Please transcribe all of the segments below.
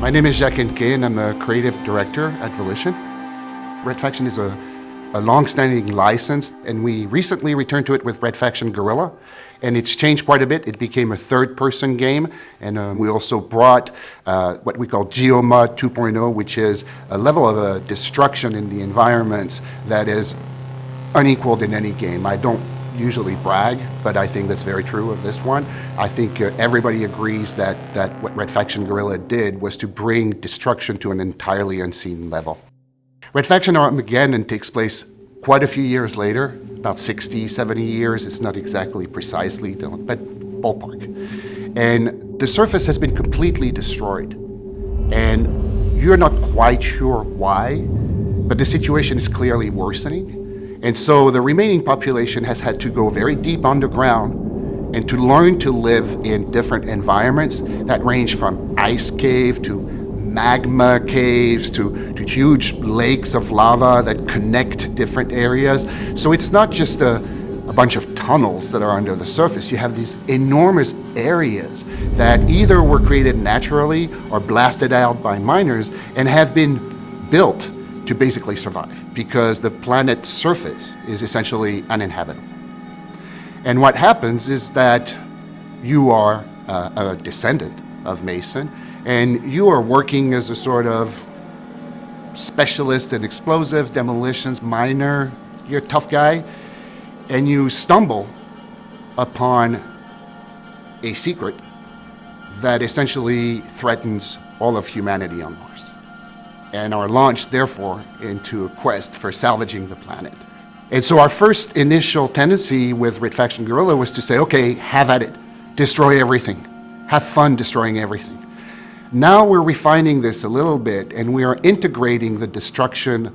My name is Jacques Hennequet, and I'm a creative director at Volition. Red Faction is a long-standing license, and we recently returned to it with Red Faction Guerrilla, and it's changed quite a bit. It became a third-person game, and we also brought what we call GeoMod 2.0, which is a level of destruction in the environments that is unequaled in any game. I don't usually brag, but I think that's very true of this one. I think everybody agrees that what Red Faction Guerrilla did was to bring destruction to an entirely unseen level. Red Faction Armageddon takes place quite a few years later, about 60, 70 years. It's not exactly precisely, but ballpark. And the surface has been completely destroyed. And you're not quite sure why, but the situation is clearly worsening. And so the remaining population has had to go very deep underground and to learn to live in different environments that range from ice cave to magma caves to huge lakes of lava that connect different areas. So it's not just a bunch of tunnels that are under the surface. You have these enormous areas that either were created naturally or blasted out by miners and have been built to basically survive because the planet's surface is essentially uninhabitable. And what happens is that you are a descendant of Mason, and you are working as a sort of specialist in explosive demolitions, miner, you're a tough guy, and you stumble upon a secret that essentially threatens all of humanity on Mars, and are launched, therefore, into a quest for salvaging the planet. And so our first initial tendency with Red Faction Guerrilla was to say, okay, have at it, destroy everything, have fun destroying everything. Now we're refining this a little bit, and we are integrating the destruction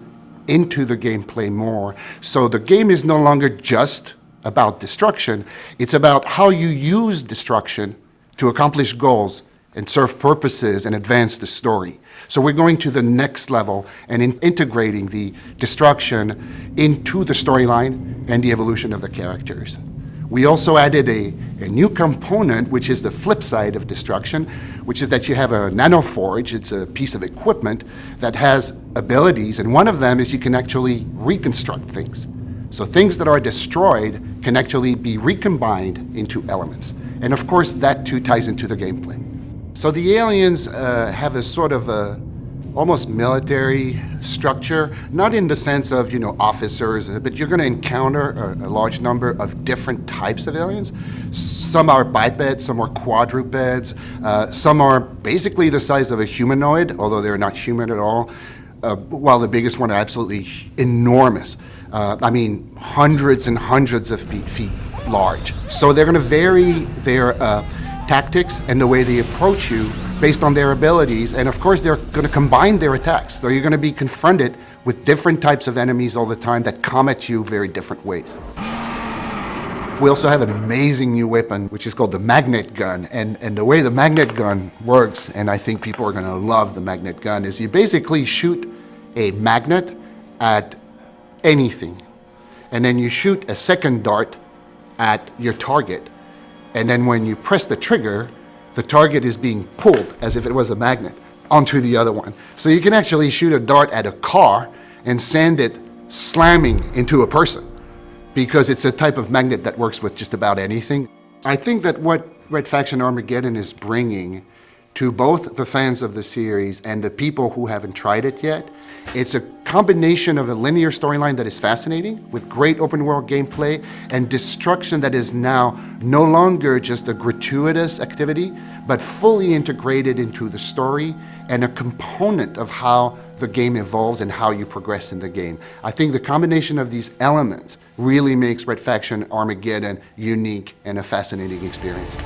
into the gameplay more. So the game is no longer just about destruction, it's about how you use destruction to accomplish goals and serve purposes and advance the story. So we're going to the next level and integrating the destruction into the storyline and the evolution of the characters. We also added a new component, which is the flip side of destruction, which is that you have a nanoforge. It's a piece of equipment that has abilities, and one of them is you can actually reconstruct things. So things that are destroyed can actually be recombined into elements. And of course, that too ties into the gameplay. So the aliens have a sort of almost military structure, not in the sense of, officers, but you're going to encounter a large number of different types of aliens. Some are bipeds, some are quadrupeds, some are basically the size of a humanoid, although they're not human at all, while the biggest one are absolutely enormous. I mean, hundreds and hundreds of feet large. So they're going to vary their tactics and the way they approach you based on their abilities, and of course they're going to combine their attacks. So you're going to be confronted with different types of enemies all the time that come at you very different ways. We also have an amazing new weapon, which is called the magnet gun, and the way the magnet gun works, and I think people are going to love the magnet gun, is you basically shoot a magnet at anything, and then you shoot a second dart at your target. And then when you press the trigger, the target is being pulled, as if it was a magnet, onto the other one. So you can actually shoot a dart at a car and send it slamming into a person, because it's a type of magnet that works with just about anything. I think that what Red Faction Armageddon is bringing to both the fans of the series and the people who haven't tried it yet, it's a combination of a linear storyline that is fascinating, with great open world gameplay, and destruction that is now no longer just a gratuitous activity, but fully integrated into the story and a component of how the game evolves and how you progress in the game. I think the combination of these elements really makes Red Faction Armageddon unique and a fascinating experience.